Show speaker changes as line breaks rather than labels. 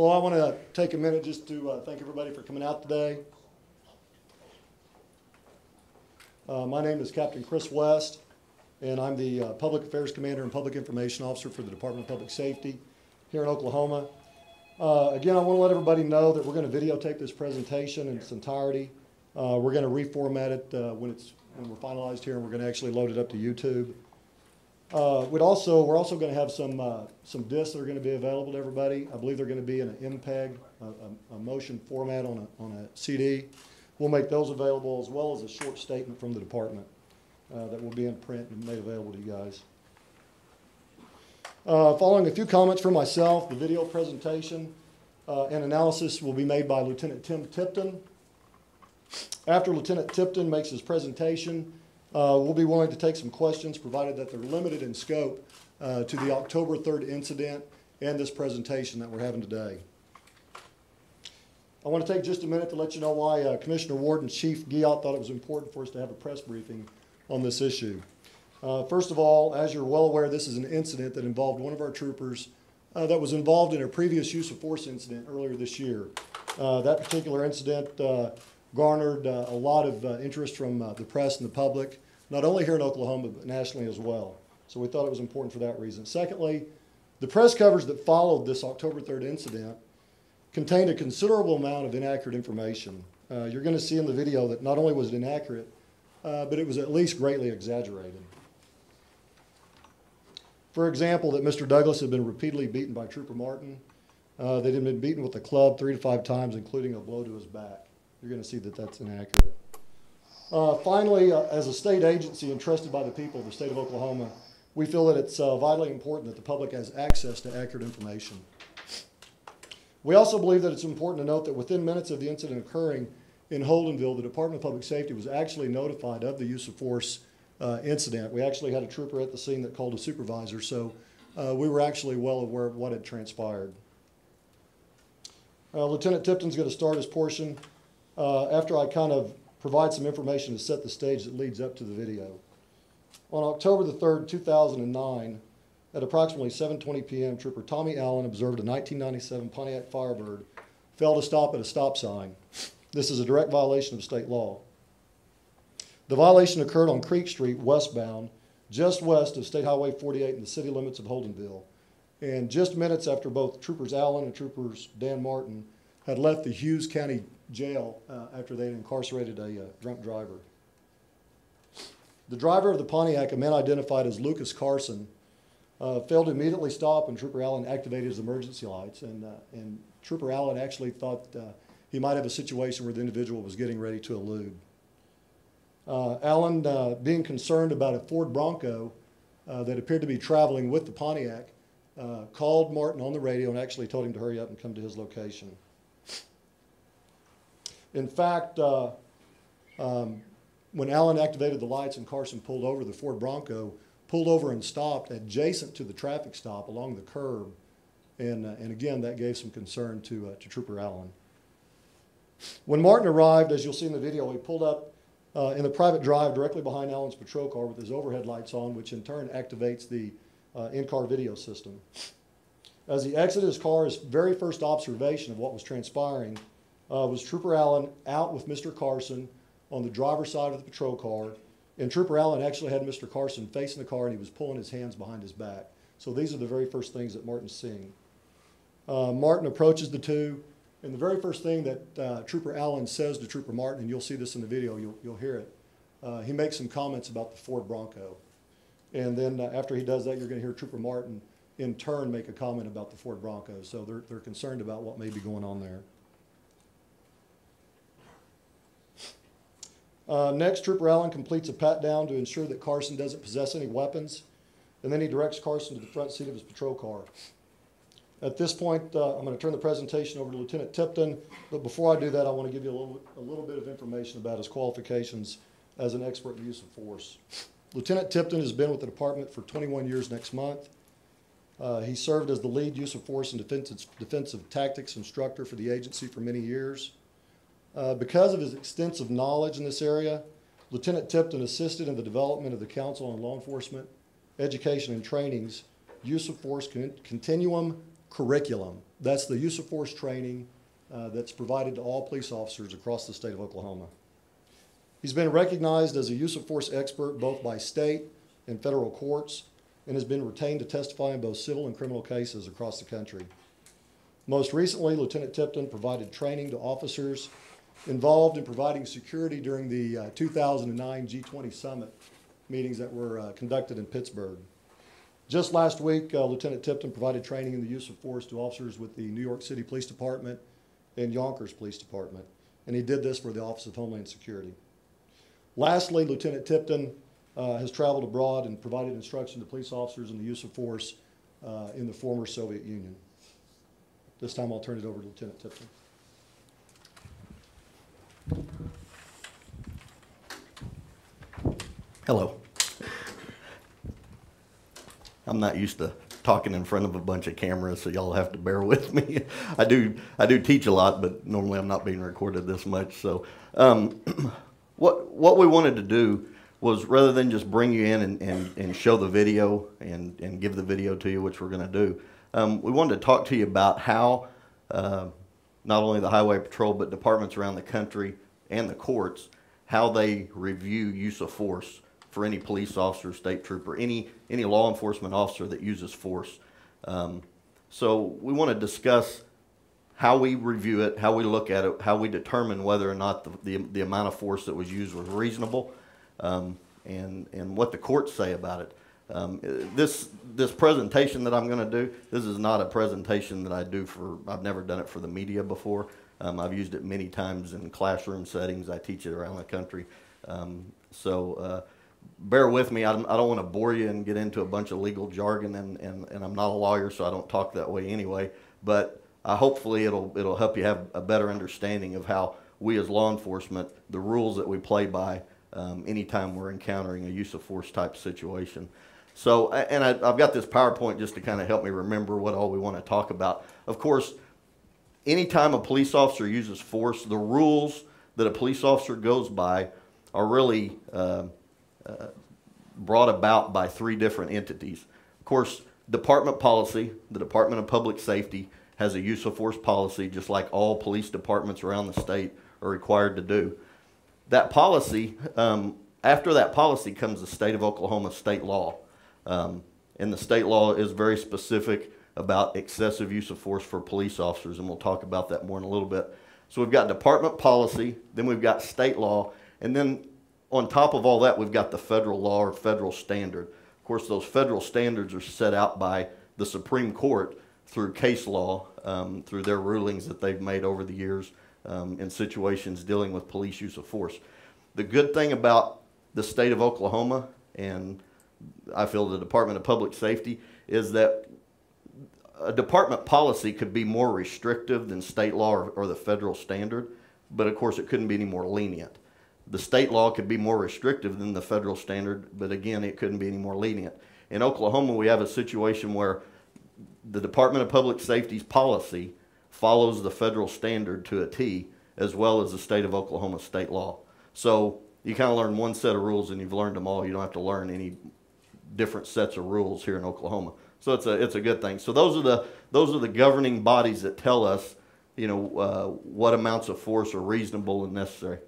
Well, I want to take a minute just to thank everybody for coming out today. My name is Captain Chris West, and I'm the Public Affairs Commander and Public Information Officer for the Department of Public Safety here in Oklahoma. Again, I want to let everybody know that we're going to videotape this presentation in its entirety. We're going to reformat it when we're finalized here, and we're going to actually load it up to YouTube. We're also going to have some discs that are going to be available to everybody. I believe they're going to be in an MPEG, a motion format on a CD. We'll make those available, as well as a short statement from the department that will be in print and made available to you guys. Following a few comments from myself, the video presentation and analysis will be made by Lieutenant Tim Tipton. After Lieutenant Tipton makes his presentation, we'll be willing to take some questions, provided that they're limited in scope to the October 3rd incident and this presentation that we're having today. I want to take just a minute to let you know why Commissioner Ward and Chief Giot thought it was important for us to have a press briefing on this issue. First of all, as you're well aware, this is an incident that involved one of our troopers that was involved in a previous use of force incident earlier this year. That particular incident garnered a lot of interest from the press and the public, not only here in Oklahoma, but nationally as well. So we thought it was important for that reason. Secondly, the press coverage that followed this October 3rd incident contained a considerable amount of inaccurate information. You're going to see in the video that not only was it inaccurate, but it was at least greatly exaggerated. For example, that Mr. Douglas had been repeatedly beaten by Trooper Martin. They had been beaten with a club 3 to 5 times, including a blow to his back. You're going to see that that's inaccurate. Finally, as a state agency entrusted by the people of the state of Oklahoma, we feel that it's vitally important that the public has access to accurate information. We also believe that it's important to note that within minutes of the incident occurring in Holdenville, the Department of Public Safety was actually notified of the use of force incident. We actually had a trooper at the scene that called a supervisor, so we were actually well aware of what had transpired. Lieutenant Tipton's going to start his portion after I kind of provide some information to set the stage that leads up to the video. On October the 3rd, 2009, at approximately 7:20 p.m., Trooper Tommy Allen observed a 1997 Pontiac Firebird fail to stop at a stop sign. This is a direct violation of state law. The violation occurred on Creek Street westbound, just west of State Highway 48 in the city limits of Holdenville, and just minutes after both Troopers Allen and Troopers Dan Martin had left the Hughes County Jail after they had incarcerated a drunk driver. The driver of the Pontiac, a man identified as Lucas Carson, failed to immediately stop when Trooper Allen activated his emergency lights, and Trooper Allen actually thought he might have a situation where the individual was getting ready to elude. Allen, being concerned about a Ford Bronco that appeared to be traveling with the Pontiac, called Martin on the radio and actually told him to hurry up and come to his location. In fact, when Allen activated the lights and Carson pulled over, the Ford Bronco pulled over and stopped adjacent to the traffic stop along the curb, and again, that gave some concern to Trooper Allen. When Martin arrived, as you'll see in the video, he pulled up in the private drive directly behind Allen's patrol car with his overhead lights on, which in turn activates the in-car video system. As he exited his car, his very first observation of what was transpiring was Trooper Allen out with Mr. Carson on the driver's side of the patrol car, and Trooper Allen actually had Mr. Carson facing the car, and he was pulling his hands behind his back. So these are the very first things that Martin's seeing. Martin approaches the two, and the very first thing that Trooper Allen says to Trooper Martin, and you'll see this in the video, you'll hear it, he makes some comments about the Ford Bronco. And then after he does that, you're going to hear Trooper Martin in turn make a comment about the Ford Bronco. So they're concerned about what may be going on there. Next, Trooper Allen completes a pat-down to ensure that Carson doesn't possess any weapons, and then he directs Carson to the front seat of his patrol car. At this point, I'm going to turn the presentation over to Lieutenant Tipton, but before I do that, I want to give you a little bit of information about his qualifications as an expert in the use of force. Lieutenant Tipton has been with the department for 21 years next month. He served as the lead use of force and defensive tactics instructor for the agency for many years. Because of his extensive knowledge in this area, Lieutenant Tipton assisted in the development of the Council on Law Enforcement, Education and Training's Use of Force Continuum curriculum. That's the use of force training that's provided to all police officers across the state of Oklahoma. He's been recognized as a use of force expert both by state and federal courts and has been retained to testify in both civil and criminal cases across the country. Most recently, Lieutenant Tipton provided training to officers involved in providing security during the 2009 G20 summit meetings that were conducted in Pittsburgh. Just last week, Lieutenant Tipton provided training in the use of force to officers with the New York City Police Department and Yonkers Police Department, and he did this for the Office of Homeland Security. Lastly, Lieutenant Tipton has traveled abroad and provided instruction to police officers in the use of force in the former Soviet Union. This time I'll turn it over to Lieutenant Tipton.
Hello. I'm not used to talking in front of a bunch of cameras, so y'all have to bear with me. I do teach a lot, but normally I'm not being recorded this much. So what we wanted to do was, rather than just bring you in and show the video and give the video to you, which we're going to do, we wanted to talk to you about how not only the Highway Patrol, but departments around the country and the courts, how they review use of force for any police officer, state trooper, any law enforcement officer that uses force. So we want to discuss how we review it, how we look at it, how we determine whether or not the amount of force that was used was reasonable, and what the courts say about it. This presentation that I'm going to do, this is not a presentation that I do I've never done it for the media before. I've used it many times in classroom settings. I teach it around the country. So bear with me. I don't want to bore you and get into a bunch of legal jargon, and I'm not a lawyer, so I don't talk that way anyway. But hopefully it'll help you have a better understanding of how we as law enforcement, the rules that we play by anytime we're encountering a use of force type situation. So, and I've got this PowerPoint just to kind of help me remember what all we want to talk about. Of course, anytime a police officer uses force, the rules that a police officer goes by are really brought about by three different entities. Of course, department policy, the Department of Public Safety, has a use of force policy, just like all police departments around the state are required to do. That policy, after that policy comes the state of Oklahoma state law. And the state law is very specific about excessive use of force for police officers, and we'll talk about that more in a little bit. So we've got department policy, then we've got state law, and then on top of all that, we've got the federal law or federal standard. Of course, those federal standards are set out by the Supreme Court through case law, through their rulings that they've made over the years in situations dealing with police use of force. The good thing about the state of Oklahoma, and I feel the Department of Public Safety, is that a department policy could be more restrictive than state law or the federal standard, but of course it couldn't be any more lenient. The state law could be more restrictive than the federal standard, but again, it couldn't be any more lenient. In Oklahoma, we have a situation where the Department of Public Safety's policy follows the federal standard to a T, as well as the state of Oklahoma state law. So you kind of learn one set of rules and you've learned them all. You don't have to learn any different sets of rules here in Oklahoma. So it's a good thing. So those are the governing bodies that tell us, what amounts of force are reasonable and necessary.